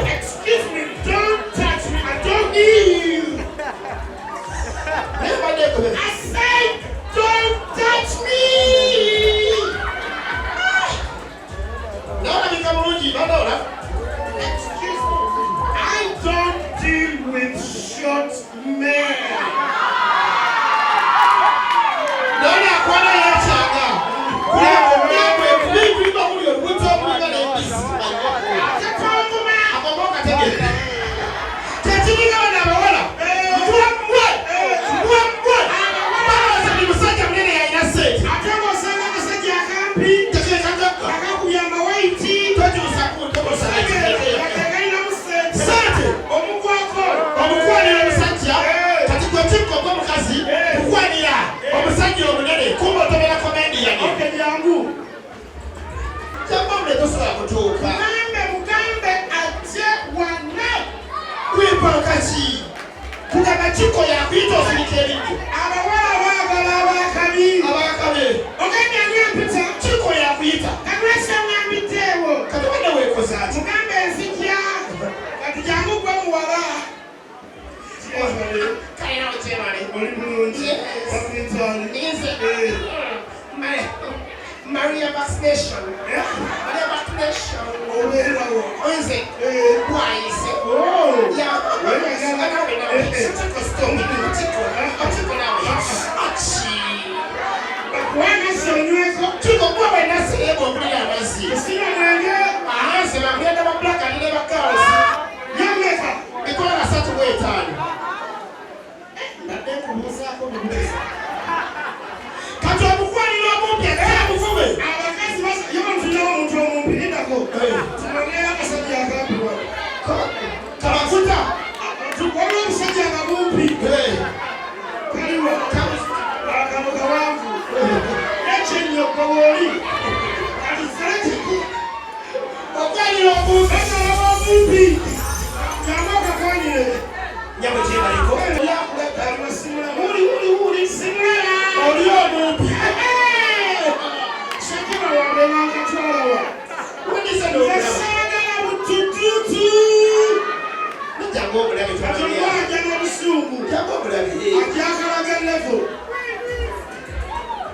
Excuse me, don't touch me. I don't need you. I said, don't touch me. Excuse me, I don't deal with short men. Madrat Chiko ya vito silikelimu. Abakabi. Oganya nyapita. Chiko ya kuita. Kabwesa nyamitewo. Katubana weko zati. Mugambe nsikia. Katijangu kwa muwala. Kaina uchemani. Mulungi. Maria vaccination. Maria vaccination. Why is it? Yeah.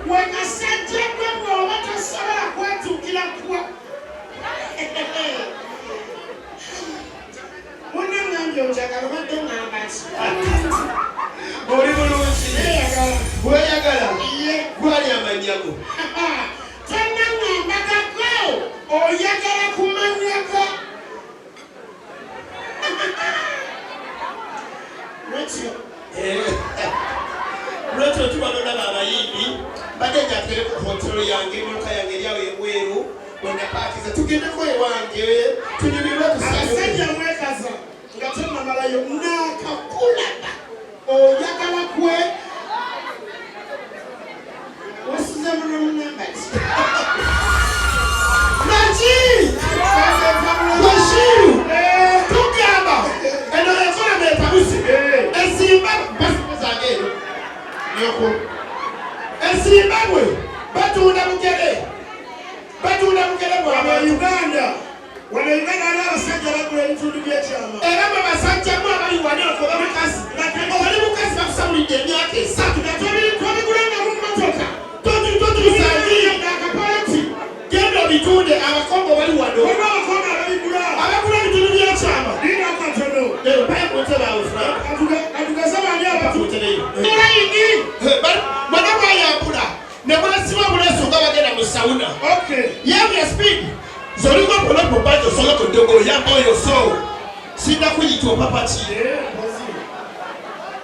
When I said what I saw, I went to kill a poor. One name you Jack, I went to my match. Where you go? Turn down my go. Oh, Yagara Kuman. Roto tu balona baba yibi badenga tere ku hotel yange muka yange yawe weru wenda parties tugende ko ewange tunyibirwa tusajja mwekaza ngatema malayo nakakula o yakala kwe wasize mwana mbati Naji Washiru Tukamba eno yakona metabusi esimba basazagero Yoko. Zimbabwe. Batunda mukele wa Uganda. Wana Uganda ala sajja bakule bitundu by'ekyama. Era babasajja mu abali wali okoba mukasi. Obali mukasi bakusabulidde emyaka esatu. Twabigulanga mu mmotoka. Totusangire akapalati. Genda bitunde abakongo bali wano. Waliwo abakongo ababigula. Abagula bitundu by'ekyama. Dina akatono. Baye kutte bawe Frank. Atugasa bani abatutereyo. Sauna. Okay. Yeah, we are speed. Zoringo polo popato solo kondogo ya boyo so. Sinda kuyitwa papati.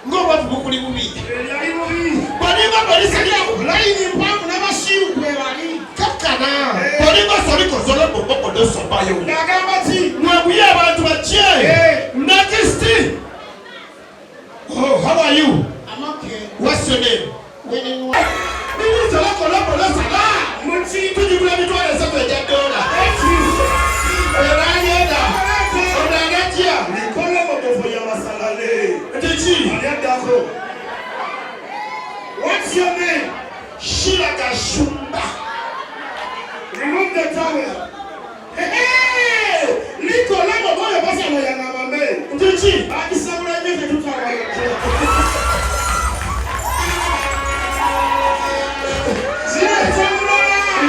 Ngo watu bukuli bubi. Bolingo bolisali line mpamvu n'abashiru kwebali. Kakana. Bolingo soliko solo popo do sobayo. Nagambati. Mwabuye abantu bache. Next. Oh, how are you? I'm okay. What's your name? Nini sala kola sala. Munchi tujibula bitwale sato ya dola. Eranyeda. Onagatia. Nikola moto ya name? Shilagashumba. Remove the towel. Hey! Nicola Moboyo Basa Moyanamame. Ndichi. Adi Samurai Nyefe Tutawala.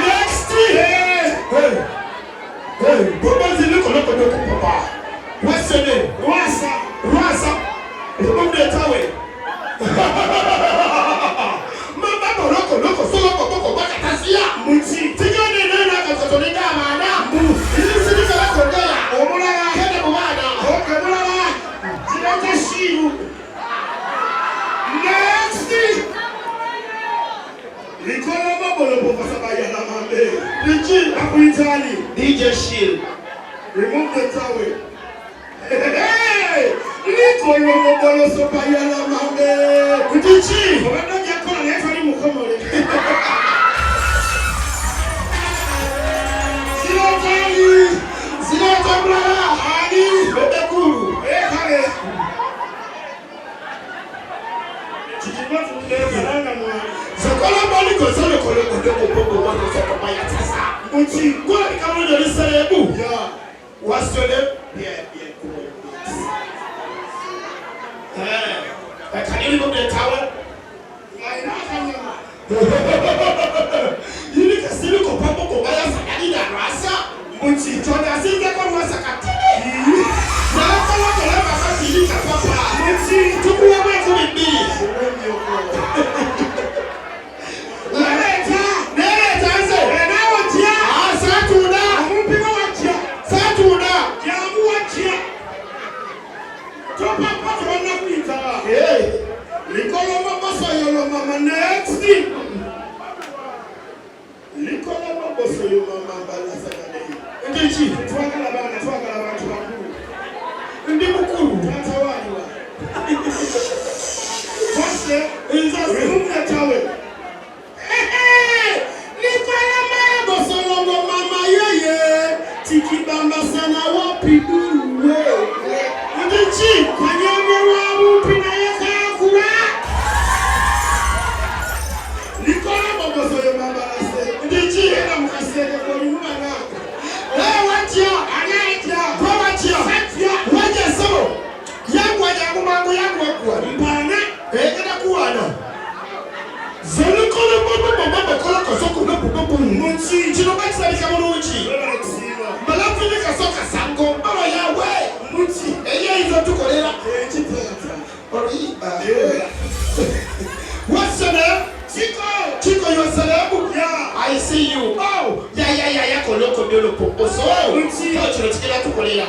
Next year. Hey, Papa Nicola Papa. What's your name? Rasa. Remove the towel. Loko solo boko baka tasia muti tigane nena katolika mana ili sidika la kondela omula kende mwana okamula jirata shiru next Nicola Mabolo Professor Bayana Mambe DJ Shield remove the towel. Hey, Nicola Mabolo Bayana Mambe Kudichi what's your name? Can you remove the towel? You need to see the Copapo Cobaya Sakina Rasa, Munchi, John, I think they're going to Sakatini. Now, I want to have a Sakina Papa, Munchi, to go away from me. Next Nicola Maboso yo mama bala sakane. Ndichi twagala bantu bakuru. Ndi mukuru Tatawani wa. What's that? Remove the towel. Nicola Maboso yo mama yeye. Tiki bamba sana wapi duwe. Ndichi kwanyame wamu pina yaka kula. Nicola Maboso yo mama Ndichi ena mkaseke kwa nyumana. watia anaita kwa watia waje sabo yangu ajakumango yangu akwa mpana ekena kuwana zelikole baba kola kasoko nopo munchi chino bakisa bikamuluchi malafu ni kasoka sango baba yawe munchi eye izo tukolera what's your name? Chiko, you are celeb? Yeah. I see you. Oh, yeah. Koloko biolo poposo. Oh, chino chikila tukolera.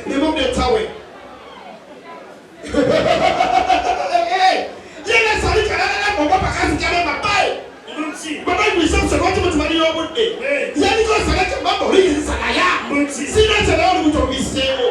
Remove the towel. Hey, yena salika na baba pakazi kama mabai. Baba mwisho sekoti mtumani yo bude. Yani ko salika baba hii salaya. Sina tena uli mtu misemo.